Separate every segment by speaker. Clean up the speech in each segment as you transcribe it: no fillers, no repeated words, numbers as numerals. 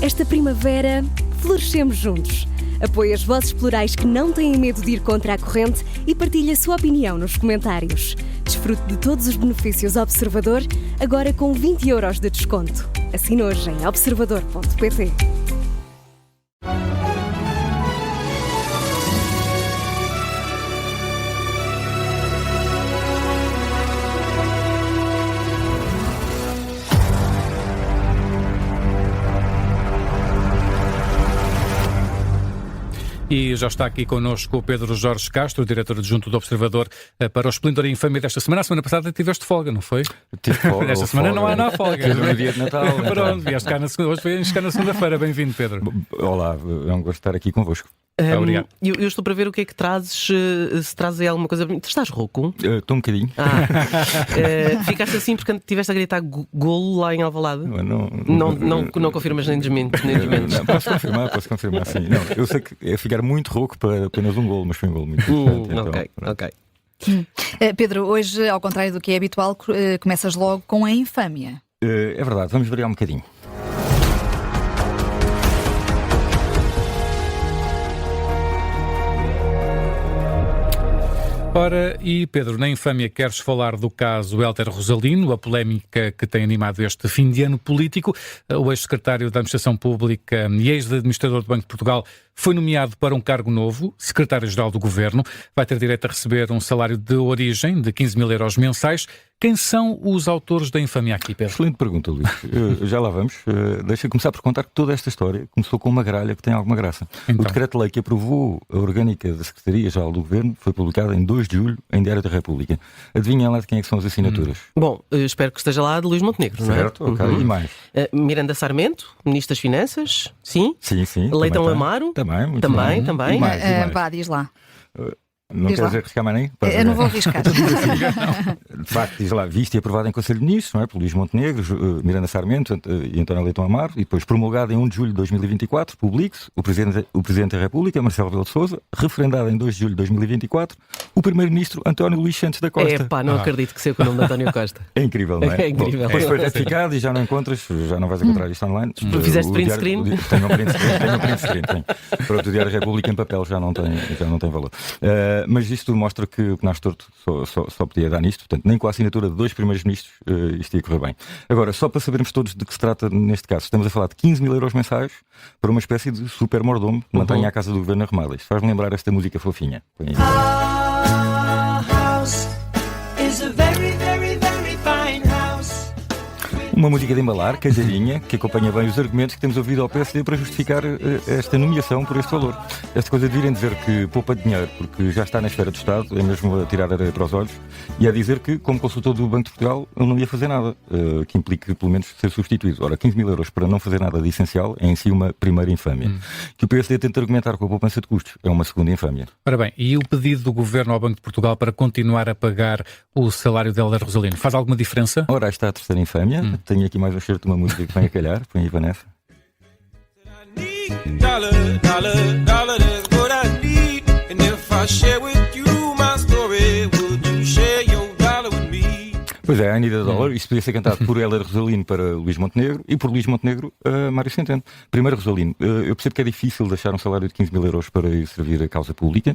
Speaker 1: Esta primavera, florescemos juntos. Apoie as vozes plurais que não têm medo de ir contra a corrente e partilhe a sua opinião nos comentários. Desfrute de todos os benefícios Observador, agora com 20€ de desconto. Assine hoje em observador.pt.
Speaker 2: E já está aqui connosco o Pedro Jorge Castro, diretor adjunto do Observador, para o Esplendor e Infâmia desta semana. A semana passada tiveste folga, não foi?
Speaker 3: Tive folga.
Speaker 2: Esta semana
Speaker 3: folga.
Speaker 2: Não há nada folga.
Speaker 3: Tive no dia de Natal.
Speaker 2: Pronto, vieste cá na segunda, hoje vens cá na segunda-feira. Bem-vindo, Pedro.
Speaker 3: Olá, é um gosto de estar aqui convosco.
Speaker 2: Obrigado.
Speaker 4: Eu estou para ver o que é que trazes, se trazes aí alguma coisa. Estás rouco?
Speaker 3: Estou um bocadinho.
Speaker 4: Ficaste assim porque estiveste a gritar golo lá em Alvalade? Não confirmas nem desmentes.
Speaker 3: Não, posso confirmar, sim. Não, eu sei que é ficar muito rouco para apenas um golo, mas foi um golo muito importante.
Speaker 4: Ok.
Speaker 5: Pedro, hoje, ao contrário do que é habitual, começas logo com a infâmia.
Speaker 3: É verdade, vamos variar um bocadinho.
Speaker 2: Ora, e Pedro, na Infâmia queres falar do caso Hélder Rosalino, a polémica que tem animado este fim de ano político. O ex-secretário da Administração Pública e ex-administrador do Banco de Portugal foi nomeado para um cargo novo, secretário-geral do Governo. Vai ter direito a receber um salário de origem de 15.000€ mensais. Quem são os autores da infâmia aqui, Pedro?
Speaker 3: Excelente pergunta, Luís. Já lá vamos. Deixa começar por contar que toda esta história começou com uma gralha que tem alguma graça.
Speaker 2: Então.
Speaker 3: O decreto-lei que aprovou a orgânica da Secretaria-Geral do Governo foi publicado em 2 de julho em Diário da República. Adivinhem lá de quem é que são as assinaturas?
Speaker 4: Bom, espero que esteja lá de Luís Montenegro, não é?
Speaker 3: Certo, ok. E mais?
Speaker 4: Miranda Sarmento, Ministro das Finanças, sim?
Speaker 3: Sim.
Speaker 4: Leitão Amaro?
Speaker 3: Também.
Speaker 4: Também.
Speaker 3: E mais?
Speaker 5: Vá, diz lá.
Speaker 3: Não queres arriscar mais nem?
Speaker 5: Eu não vou arriscar.
Speaker 3: De facto, diz lá, visto e aprovado em Conselho de Ministros, não é? Por Luís Montenegro, Miranda Sarmento e António Leitão Amaro, e depois promulgado em 1 de julho de 2024, publique-se o Presidente da República, Marcelo Rebelo de Sousa, referendado em 2 de julho de 2024, o Primeiro-Ministro António Luís Santos da Costa.
Speaker 4: Não acredito que seja com o nome de António Costa.
Speaker 3: É incrível, não é?
Speaker 4: É incrível.
Speaker 3: Bom, depois foi ratificado e já não encontras, já não vais encontrar isto online.
Speaker 4: Fizeste print screen?
Speaker 3: Tenho um print screen. Pronto, o Diário da República em papel já não tem valor. Mas isto mostra que o Penacho Torto só podia dar nisto, portanto, nem com a assinatura de 2 primeiros ministros isto ia correr bem. Agora, só para sabermos todos de que se trata neste caso, estamos a falar de 15.000€ mensais para uma espécie de super mordomo que mantém a casa do governo arrumada. Isto faz-me lembrar esta música fofinha. Uma música de embalar, caseirinha, que acompanha bem os argumentos que temos ouvido ao PSD para justificar esta nomeação por este valor. Esta coisa de virem dizer que poupa dinheiro porque já está na esfera do Estado, é mesmo a tirar areia para os olhos, e a dizer que, como consultor do Banco de Portugal, ele não ia fazer nada, que implique pelo menos ser substituído. Ora, 15.000€ para não fazer nada de essencial é em si uma primeira infâmia. Que o PSD tenta argumentar com a poupança de custos é uma segunda infâmia.
Speaker 2: Ora bem, e o pedido do Governo ao Banco de Portugal para continuar a pagar o salário de Hélder Rosalino faz alguma diferença?
Speaker 3: Ora, aí está a terceira infâmia. Tenho aqui mais um cheiro de uma música que vem a calhar. Põe aí, Vanessa. Pois é, a Anitta Dólar. Isto podia ser cantado por Hélder Rosalino para Luís Montenegro e por Luís Montenegro a Mário Centeno. Primeiro, Rosalino. Eu percebo que é difícil deixar um salário de 15.000€ para ir servir a causa pública,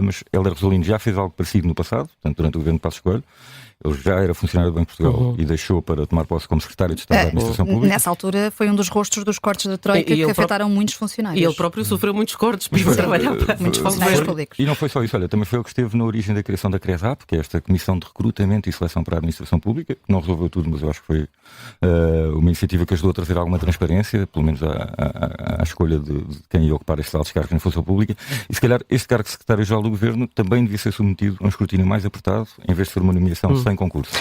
Speaker 3: mas Hélder Rosalino já fez algo parecido no passado, portanto, durante o governo de Passos Coelho. Ele já era funcionário do Banco de Portugal e deixou para tomar posse como secretário de Estado da Administração Pública.
Speaker 5: Nessa altura foi um dos rostos dos cortes da Troika que afetaram muitos funcionários.
Speaker 4: E ele próprio sofreu muitos cortes para trabalhar para muitos funcionários
Speaker 5: públicos.
Speaker 3: E não foi só isso, olha, também foi ele que esteve na origem da criação da CRESAP, que é esta Comissão de Recrutamento e Seleção para a Administração Pública, que não resolveu tudo, mas eu acho que foi uma iniciativa que ajudou a trazer alguma transparência, pelo menos à escolha de quem ia ocupar estes altos cargos na função pública. E se calhar este cargo de secretário-geral do Governo também devia ser submetido a um escrutínio mais apertado, em vez de ser uma nomeação sem concurso.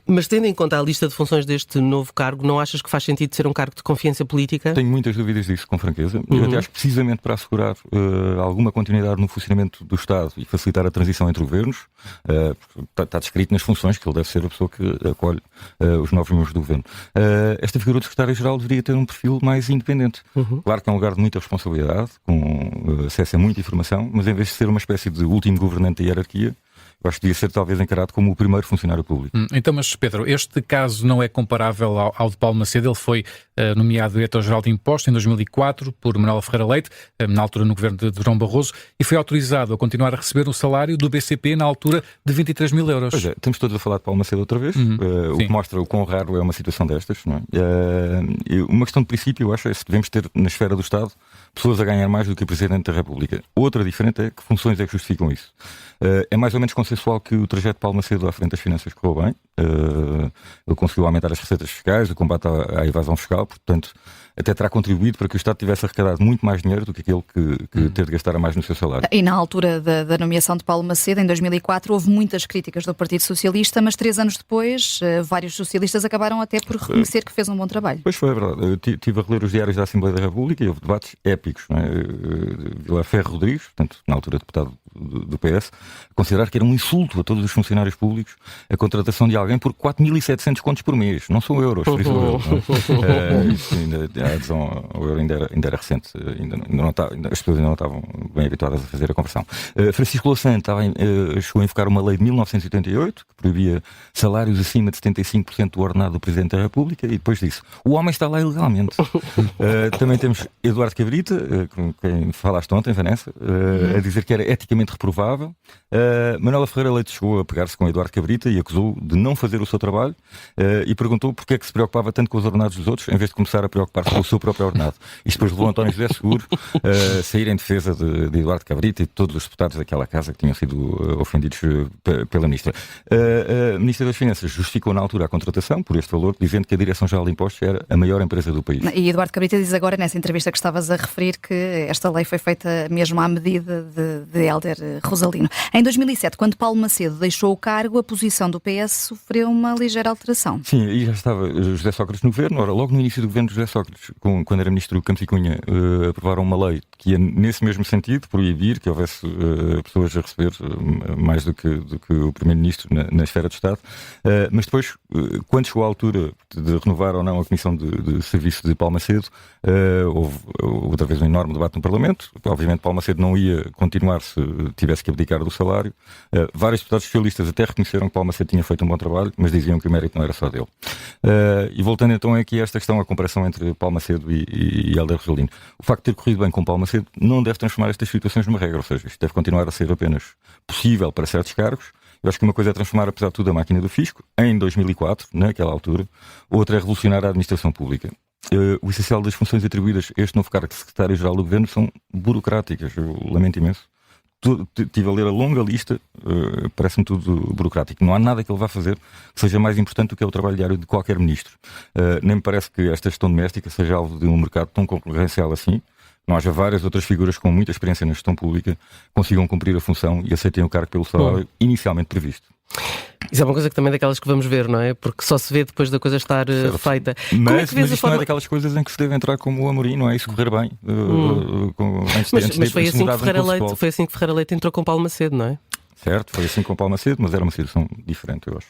Speaker 4: Mas tendo em conta a lista de funções deste novo cargo, não achas que faz sentido ser um cargo de confiança política?
Speaker 3: Tenho muitas dúvidas disso, com franqueza. Eu até acho que precisamente para assegurar alguma continuidade no funcionamento do Estado e facilitar a transição entre governos, está descrito nas funções que ele deve ser a pessoa que acolhe os novos membros do governo. Esta figura de secretário-geral deveria ter um perfil mais independente. Claro que é um lugar de muita responsabilidade, com acesso a muita informação, mas em vez de ser uma espécie de último governante da hierarquia, Eu acho que devia ser talvez encarado como o primeiro funcionário público.
Speaker 2: Então, mas Pedro, este caso não é comparável ao de Paulo Macedo. Ele foi nomeado diretor-geral de impostos em 2004 por Manuela Ferreira Leite, na altura no governo de Durão Barroso, e foi autorizado a continuar a receber o salário do BCP na altura de 23 mil euros.
Speaker 3: Pois é, estamos todos a falar de Paulo Macedo outra vez, o que mostra o quão raro é uma situação destas. Não é? Uma questão de princípio, eu acho, é se devemos ter na esfera do Estado pessoas a ganhar mais do que o Presidente da República. Outra diferente é que funções é que justificam isso. É mais ou menos consensual que o trajeto de Paulo Macedo à frente das finanças correu bem. Ele conseguiu aumentar as receitas fiscais, o combate à evasão fiscal, portanto, até terá contribuído para que o Estado tivesse arrecadado muito mais dinheiro do que aquele que ter de gastar a mais no seu salário.
Speaker 5: E na altura da nomeação de Paulo Macedo, em 2004, houve muitas críticas do Partido Socialista, mas 3 anos depois, vários socialistas acabaram até por reconhecer que fez um bom trabalho.
Speaker 3: Pois foi, é verdade. Eu estive a reler os diários da Assembleia da República e houve debates épicos. Não é? Vilar Ferro Rodrigues, portanto, na altura deputado do PS, considerar que era um insulto a todos os funcionários públicos a contratação de alguém por 4.700 contos por mês. Não são euros, friso eu. A adesão ao euro ainda era recente. As pessoas ainda não estavam bem habituadas a fazer a conversão. Francisco Louçã chegou a invocar uma lei de 1988 que proibia salários acima de 75% do ordenado do Presidente da República, e depois disse: o homem está lá ilegalmente. Também temos Eduardo Cabrita, com quem falaste ontem, Vanessa, a dizer que era eticamente reprovável. Manuela Ferreira Leite chegou a pegar-se com Eduardo Cabrita e acusou de não fazer o seu trabalho, e perguntou porque é que se preocupava tanto com os ordenados dos outros em vez de começar a preocupar-se com o seu próprio ordenado. Isto depois levou António José Seguro a sair em defesa de Eduardo Cabrita e de todos os deputados daquela casa que tinham sido ofendidos pela Ministra. A Ministra das Finanças justificou na altura a contratação por este valor, dizendo que a Direção-Geral de Impostos era a maior empresa do país.
Speaker 5: E Eduardo Cabrita diz agora, nessa entrevista que estavas a referir, que esta lei foi feita mesmo à medida de Hélder Rosalino. Em 2007, quando Paulo Macedo deixou o cargo, a posição do PS sofreu uma ligeira alteração.
Speaker 3: Sim, e já estava José Sócrates no governo. Ora, logo no início do governo de José Sócrates, quando era ministro Campos e Cunha, aprovaram uma lei que ia nesse mesmo sentido, proibir que houvesse pessoas a receber mais do que o primeiro-ministro na esfera do Estado. Mas depois, quando chegou a altura de renovar ou não a Comissão de Serviço de Paulo Macedo, houve outra vez um enorme debate no Parlamento. Obviamente Paulo Macedo não ia continuar se tivesse que abdicar do salário. Vários deputados socialistas até reconheceram que Paulo Macedo tinha feito um bom trabalho, mas diziam que o mérito não era só dele. E voltando então aqui a esta questão, a comparação entre Paulo Macedo e Hélder Rosalino. O facto de ter corrido bem com Paulo Macedo não deve transformar estas situações numa regra, ou seja, isto deve continuar a ser apenas possível para certos cargos. Eu acho que uma coisa é transformar, apesar de tudo, a máquina do fisco, em 2004, naquela altura. Outra é revolucionar a administração pública. O essencial das funções atribuídas a este novo cargo de secretário-geral do governo são burocráticas. Eu lamento imenso. Estive a ler a longa lista, parece-me tudo burocrático. Não há nada que ele vá fazer que seja mais importante do que é o trabalho diário de qualquer ministro. Nem me parece que esta gestão doméstica seja alvo de um mercado tão concorrencial assim. Não haja várias outras figuras com muita experiência na gestão pública consigam cumprir a função e aceitem o cargo pelo salário inicialmente previsto.
Speaker 4: Isso é uma coisa que também é daquelas que vamos ver, não é? Porque só se vê depois da coisa estar feita.
Speaker 3: Mas isto não é daquelas coisas em que se deve entrar como o Amorim, não é? Isso correr bem.
Speaker 4: Mas foi assim que Ferreira Leite entrou com Paulo Macedo, não é?
Speaker 3: Certo, foi assim com Paulo Macedo, mas era uma situação diferente, eu acho.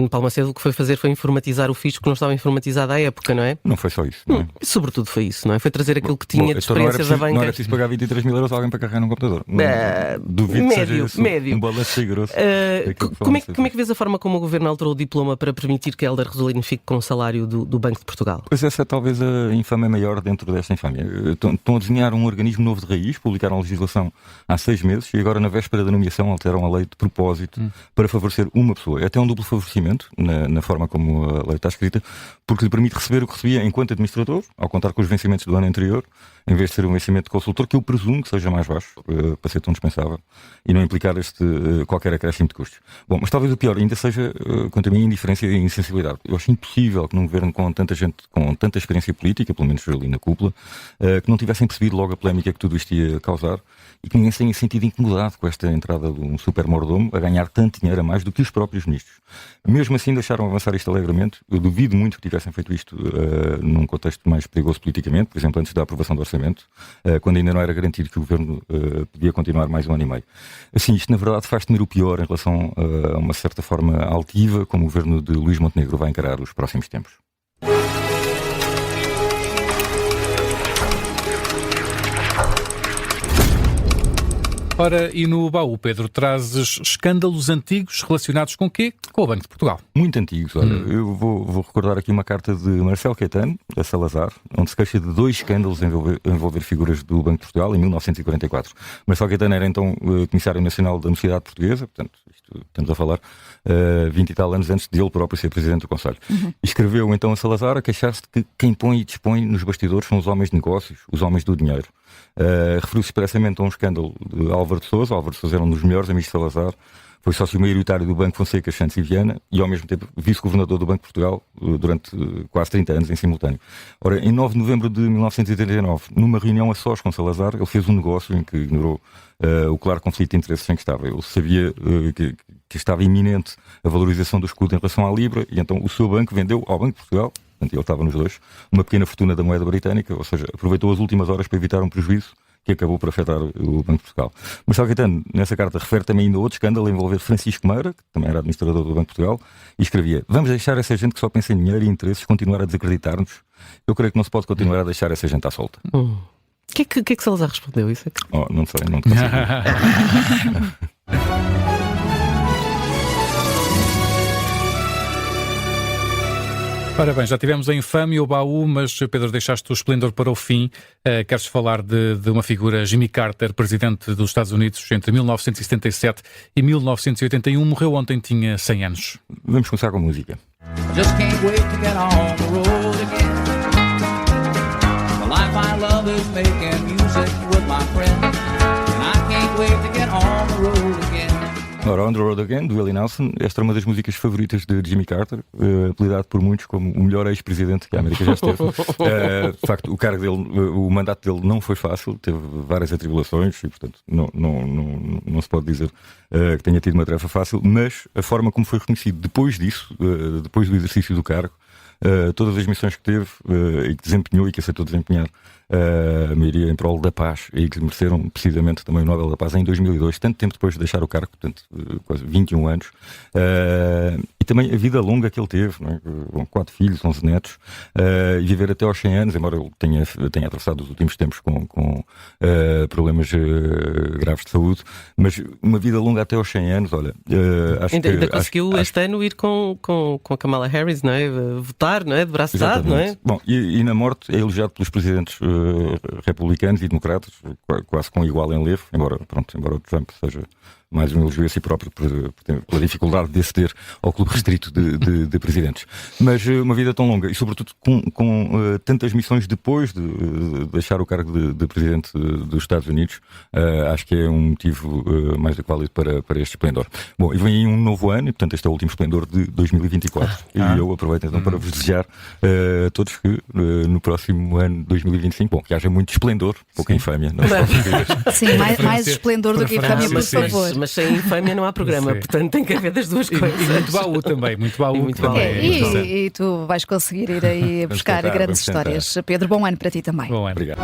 Speaker 4: Paulo Macedo o que foi fazer foi informatizar o fisco que não estava informatizado à época, não é?
Speaker 3: Não foi só isso, não é?
Speaker 4: Sobretudo foi isso, não é? Foi trazer aquilo que tinha de experiências da banca.
Speaker 3: Não era preciso pagar 23 mil euros a alguém para carregar num computador. Duvido que seja
Speaker 4: médio.
Speaker 3: Um balanço grosso.
Speaker 4: Como é que vês a forma como o Governo alterou o diploma para permitir que Hélder Rosalino fique com o salário do Banco de Portugal?
Speaker 3: Pois essa é talvez a infâmia maior dentro desta infâmia. Estão a desenhar um organismo novo de raiz, publicaram a legislação há 6 meses e agora na véspera da nomeação alteram a lei de propósito para favorecer uma pessoa. É até um duplo favorecimento na forma como a lei está escrita, porque lhe permite receber o que recebia enquanto administrador, ao contar com os vencimentos do ano anterior, em vez de ser um vencimento de consultor, que eu presumo que seja mais baixo, para ser tão dispensável, e não implicar qualquer acréscimo de custos. Bom, mas talvez o pior ainda seja, quanto a mim, a indiferença e a insensibilidade. Eu acho impossível que num governo com tanta gente, com tanta experiência política, pelo menos ali na cúpula, que não tivessem percebido logo a polémica que tudo isto ia causar, e que ninguém se tenha sentido incomodado com esta entrada de um super mordomo a ganhar tanto dinheiro a mais do que os próprios ministros. Mesmo assim deixaram avançar isto alegremente. Eu duvido muito que tivessem feito isto num contexto mais perigoso politicamente, por exemplo, antes da aprovação do orçamento, quando ainda não era garantido que o governo podia continuar mais um ano e meio. Assim, isto na verdade faz temer o pior em relação a uma certa forma altiva como o governo de Luís Montenegro vai encarar os próximos tempos.
Speaker 2: Ora, e no baú, Pedro, trazes escândalos antigos relacionados com o quê? Com o Banco de Portugal.
Speaker 3: Muito antigos. Olha, eu vou recordar aqui uma carta de Marcelo Caetano, a Salazar, onde se queixa de 2 escândalos a envolver figuras do Banco de Portugal em 1944. Marcelo Caetano era então Comissário Nacional da Universidade Portuguesa, portanto, isto estamos a falar 20 e tal anos antes de ele próprio ser Presidente do Conselho. Escreveu então a Salazar a queixar-se de que quem põe e dispõe nos bastidores são os homens de negócios, os homens do dinheiro. Referiu-se expressamente a um escândalo de Álvaro de Sousa. Álvaro de Sousa era um dos melhores amigos de Salazar, foi sócio maioritário do Banco Fonseca, Santos e Viana e ao mesmo tempo vice-governador do Banco de Portugal durante quase 30 anos em simultâneo. Ora, em 9 de novembro de 1989, numa reunião a sós com Salazar, ele fez um negócio em que ignorou o claro conflito de interesses em que estava. Ele sabia que estava iminente a valorização do escudo em relação à Libra e então o seu banco vendeu ao Banco de Portugal, portanto ele estava nos dois, uma pequena fortuna da moeda britânica, ou seja, aproveitou as últimas horas para evitar um prejuízo que acabou por afetar o Banco de Portugal. Marcelo Caetano, nessa carta, refere também ainda outro escândalo a envolver Francisco Meira, que também era administrador do Banco de Portugal, e escrevia: vamos deixar essa gente que só pensa em dinheiro e interesses continuar a desacreditar-nos? Eu creio que não se pode continuar a deixar essa gente à solta.
Speaker 4: O que é que Salazar respondeu? Isso é que...
Speaker 3: Não sei, não te consigo.
Speaker 2: Ora bem, já tivemos a infâmia, o baú, mas Pedro, deixaste o esplendor para o fim. Queres falar de uma figura, Jimmy Carter, presidente dos Estados Unidos entre 1977 e 1981, morreu ontem, tinha 100 anos.
Speaker 3: Vamos começar com música.
Speaker 6: Just can't wait to get on the road again. The life I love is making music with my friends. And I can't wait to get on the road again.
Speaker 3: Ora, On the Road Again, do Willie Nelson. Esta é uma das músicas favoritas de Jimmy Carter, apelidado por muitos como o melhor ex-presidente que a América já esteve. De facto, o cargo dele, o mandato dele não foi fácil, teve várias atribulações e, portanto, não se pode dizer que tenha tido uma tarefa fácil, mas a forma como foi reconhecido depois disso, depois do exercício do cargo, todas as missões que teve e que desempenhou e que aceitou desempenhar, a maioria em prol da paz, e que mereceram precisamente também o Nobel da Paz em 2002, tanto tempo depois de deixar o cargo, portanto quase 21 anos, e também a vida longa que ele teve, não é? Com 4 filhos, 11 netos, e viver até aos 100 anos, embora ele tenha atravessado os últimos tempos com problemas graves de saúde, mas uma vida longa até aos 100 anos, olha,
Speaker 4: ainda conseguiu este ano ir com a Kamala Harris, não é? Votar, não é? De braço dado, não é?
Speaker 3: Bom, e na morte é elogiado pelos presidentes republicanos e democratas, quase com igual enlevo, embora o Trump seja mais um elogio a si próprio pela dificuldade de aceder ao clube restrito de presidentes. Mas uma vida tão longa e, sobretudo, com tantas missões depois de deixar o cargo de presidente dos Estados Unidos, acho que é um motivo mais do que válido para este esplendor. Bom, e vem aí um novo ano, e, portanto, este é o último esplendor de 2024. E eu aproveito então para vos desejar a todos que no próximo ano 2025, bom, que haja muito esplendor, pouca infâmia.
Speaker 5: Sim, mais esplendor do que infâmia, por favor.
Speaker 4: Mas sem infâmia não há programa, portanto tem que haver das duas coisas.
Speaker 2: E muito baú também, muito baú.
Speaker 5: E tu vais conseguir ir aí buscar grandes histórias. Pedro, bom ano para ti também.
Speaker 2: Bom ano.
Speaker 3: Obrigado.